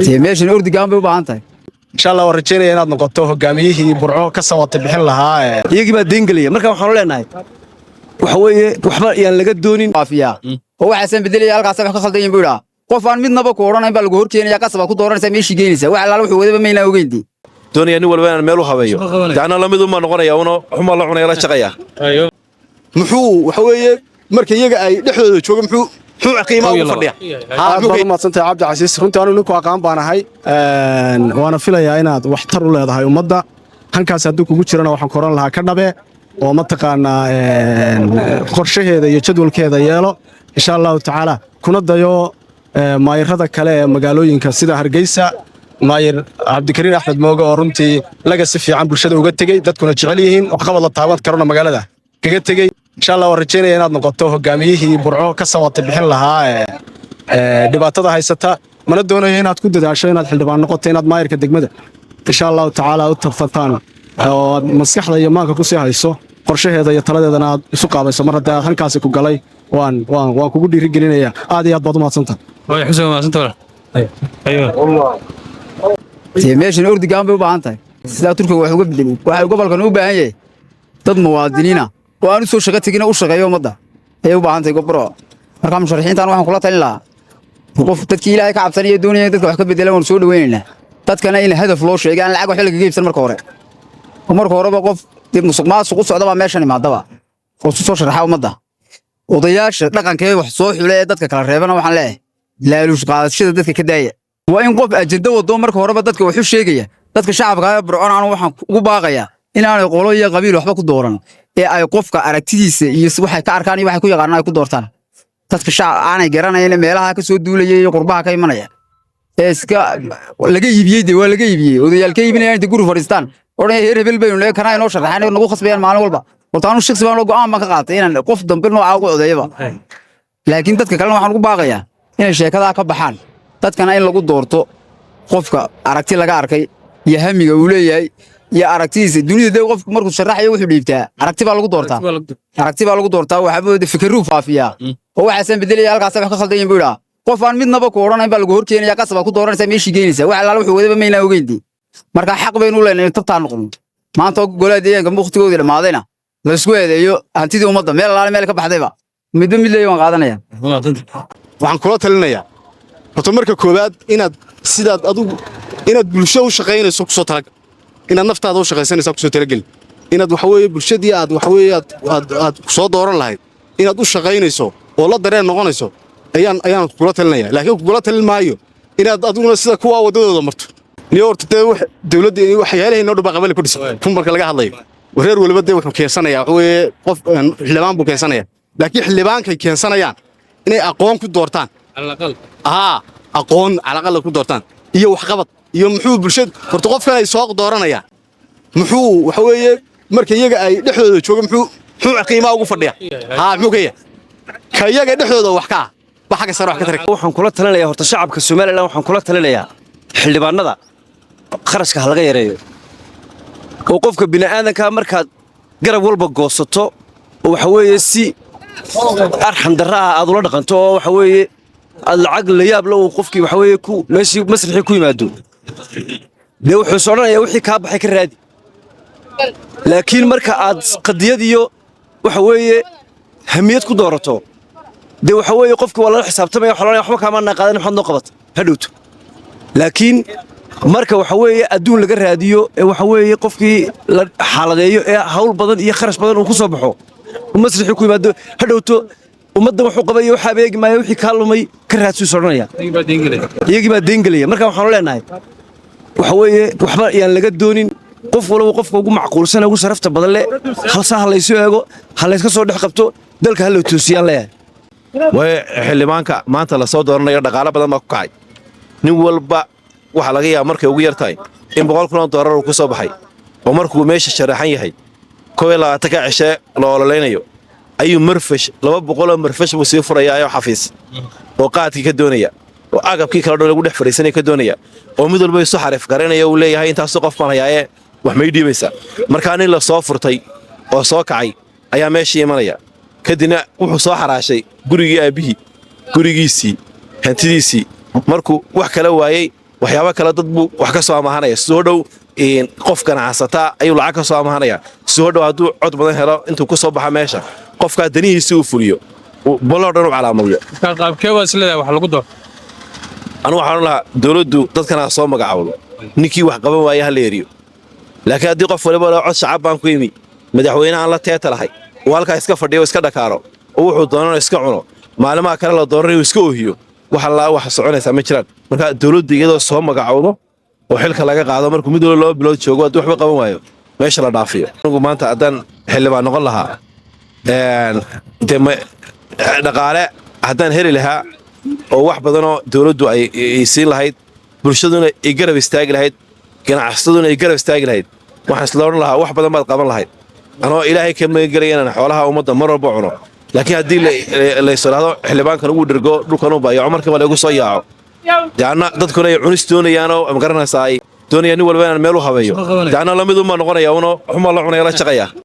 meeshan ordigaan bay u baahan tahay insha Allah waan rajeynayaa inaad noqoto hogaamiyihii burco ka sawata bixin lahaa iyagii baa deyngalaya marka waxaan leenahay waxa weeye waxba yaan laga doonin waafiya oo waxaasan bedelaya halkaas wax ka khaldan yihiin buu yiraahdaa qof aan midnaba ku oranayn baa lagu horkeenaya qasab ku dooranaysa meeshii geynaysa wax alaal wuxuu wadaba meeyna ogeyntii doonaya nin walba inaan meel u habeeyo taana la mid uma noqonaya una xuma la cunay la shaqaya muxuu waxa weeye marka iyaga ay dhexdooda jooga muxuu qiimo ugu fadhiya muxuu ma santay Cabdi Casiis runtii anu ninku aqaan baanahay waana filayaa inaad wax tar u leedahay ummadda hankaas hadduu kugu jirana waxaan koran lahaa ka dhabe oo ma taqaanaa qorshaheeda iyo jadwalkeeda yeelo insha Allah tacaala kuna dayo maayirada kale ee magaalooyinka sida Hargeysa maayir Cabdikariin Axmed Mooga oo runtii laga si fiican bulshada uga tagay dadkuna jecel yihiin wax qabad la taaban karona magaalada kaga tagay insha Allah waan rajeynayaa inaad noqoto hogaamiyihii burco ka sawata bixin lahaa dhibaatada haysata mana doonayo inaad ku dadaasho inaad xildhibaan noqoto inaad maayirka degmada insha Allah tacaala u tartantaan oo maskaxda iyo maanka ku sii hayso qorshaheeda iyo taladeedana aad isu qaabayso mar haddii halkaas ku galay waan kugu dhiirigelinayaa aad iyo aad baad u mahadsantahay way xuseen mahadsantahay meeshan ordigaan bay u baahan tahay sida Turkiga wax uga bedelay waxa gobolkan u baahan yahay dad muwaadiniina oo aan soo shaqo tagina u shaqeeyo ummadda ay u baahan tahay gobro marka musharaxiintan waxaan kula talin lahaa qof dadkii Ilaahay ka cabsanaya doonaya dadka wax ka bedelaan oo soo dhaweynayna dadkana in hadaf loo sheego aan lacag wax laga geybsan marka horeba qof dib musuqmaasuq u socda meeshan imaadaba oo soo sharaxa ummadda odayaasha dhaqankee wax soo xulay dadka kala reebana waxaan leeyahay laaluush qaadashada dadka ka daaya waa in qof ajenda wado marka horeba dadka wax u sheegaya dadka shacabka burcon aan waxaan ugu baaqaya in aan qolo iyo qabiil waxba ku dooran ee ay qofka aragtidiisa iyo waxay ka arkaan iyo waxay ku yaqaanaan ay ku doortaan dadka shacab aanay garanayeen meelaha ka soo duulayay iyo qurbaha ka imanaya ee iska laga iibiyay waa laga iibiyay odayaalka iibinayaan inta guri fariistaan oran heer hebel bay inoo kana inoo sharaxaan nagu khasbayaan maalin walba hortaanu shakhsi baan go'aan ma ka qaatay inaan qof dambe nooca ugu odeeyaba laakiin dadka kale waxaan ugu baaqayaa inay sheekada ka baxaan dadkana in lagu doorto qofka aragti laga arkay iyo hamiga uu leeyahay iyo aragtiisa dunida qofku markuu sharaxayo wuxuu dhiibtaa aragti baa lagu doortaa waxa buu fikirru faafiya oo waxaasan bedelaya halkaas wax ka khaldan yihiin buu yiraahdaa qof aan midnaba ku oranayn baa lagu horkeenaya qasab ku dooranaysa meeshii geynaysa wax alaal wuxuu wadaba meeyna ogeyntii marka xaq baynu u leenahay tabtaan noqon maanta golaha deegaanka waqtigooda dhamaadayna la isku eedeeyo hantidii ummadda meel alaal meel ka baxdayba mid leeyahay waan qaadanaya waxaan kula talinayaa horta marka koobaad inaad sidaad adigu inaad bulsho u shaqeynayso ku soo talag inaad naftaada u shaqeysanayso ku soo talagal inaad waxa weeye bulshadii aad waxa weeye aad soo dooran lahayd inaad u shaqeynayso oo la dareen noqonayso ayaan kula talinayaa laakiin kula talin maayo inaad adiguna sida kuwa wadadooda marto niyo horta dawladda waxyaalaha inoo dhaba qabali ku dhisan kun marka laga hadlayo wareer waliba wuxuu keensanayaa waxa weeye qof xildhibaan buu keensanayaa laakiin xildhibaankay keensanayaan inay aqoon ku doortaan aqoon calaqal ku doortaan iyo wax qabad iyo muxuu bulshada horta qofkan ay soo dooranayaan muxuu waxa weeye marka iyaga ay dhexdooda jooga muxuu qiimo ugu fadhiya muxuu ka iyaga dhexdooda wax ka waxa sar wax ka taray waxaan kula talinayaa horta shacabka Soomaaliland waxaan kula talinayaa xildhibaanada qarashka laga yareeyo oo qofka bini'aadanka markaad garab walba goosato oo waxa weeye si arxan daraa aad ula dhaqanto oo waxa weeye lacag la yaab loo qofkii waxa weeye ku meeshii masraxii ku yimaado de wuxuu soconayaa wixii ka baxay ka raadi laakiin marka aad qadiyad iyo waxa weeye hamiyad ku doorato de waxa weeye qofkii waa la xisaabtamaya waxba kaama naqaadan waxaad noo qabat hadhowto laakiin marka waxa weeye adduun laga raadiyo ee waxa weeye qofkii la xaaladeeyo ee hawl badan iyo kharash badan uu ku soo baxo masraxii ku yimaado hadhowto ummadda wuxuu qabayo waxa beegi maayo wixii ka lumay ka raadsu soconaya iyagii baa deyngalaya marka waxaan leenahay waxa weeye waxba yaan laga doonin qof walba qofka ugu macquulsan ugu sharafta badan leh hal saah la isoo eego hal iska soo dhex qabto dalka hal loo toosiyaan leeyahay way xildhibaanka maanta la soo dooranayo dhaqaale badan baa ku kacay nin walba waxa laga yaabaa markay ugu yartahay in $100,000 uu ku soo baxay oo markuu meesha sharaxan yahay 12 ka cishe loo ololeynayo ayuu marfash 200 marfash buu sii furayaa xafiis oo qaadkii ka doonaya oo agabkii kala lagu dhex fariisanay ka doonaya oo mid walba isu xarif garanaya uu leeyahay intaas qof baan hayay wax ma dhiibaysa marka in la soo furtay oo soo kacay ayaa meeshii imanaya kadina wuxuu soo xaraashay gurigii aabihi gurigiisii hantidiisii markuu wax kala waayay waxyaabo kale dad buu wax ka soo amahanaya soo dhow qof ganacsataa ayuu lacag ka soo amahanaya soo dhow hadduu cod badan helo intuu ku soo baxa meesha qofkaa danihiisa uu fuliyo boloo dhan u calaamadiyo qaabkee waa isleedahay wax lagu doo anu waxaan lahaa dowladdu dadkana soo magacaawdo ninkii wax qaban waaya ha la eriyo laakiin haddii qof waliba cod shacab baan ku yimi madaxweyne aan la teeta lahay oo halkaa iska fadhiyo iska dhakaaro oo wuxuu doonana iska cuno maalimaha kale la doonanayo iska oohiyo wax allaa wax soconaysaa ma jiraan marka dowladdu iyadoo soo magacaawdo oo xilka laga qaado markuu mid walba 2 bilood joogo haddii waxba qaban waayo meesha la dhaafiyo anigu maanta haddaan xildhibaan noqon lahaa dhaqaale haddaan heli lahaa oo wax badanoo dowladdu ay siin lahayd bulshaduna ay garab istaagi lahayd ganacsaduna ay garab istaagi lahayd waxaan isla odhan lahaa wax badan baad qaban lahayd anoo ilaahay ka magangelaya inaan xoolaha ummadda mar walba cuno laakiin haddii la isiraahdo xildhibaankan ugu dhergo dhulkan u baayaco markiiba la igu soo yaaco deanna dadkuna ay cunis doonayaanoo magaranaysaa ay doonayaan nin walba inaan meel u habeeyo deanna lamid uma noqonaya uno xumaa la cunaya la shaqaya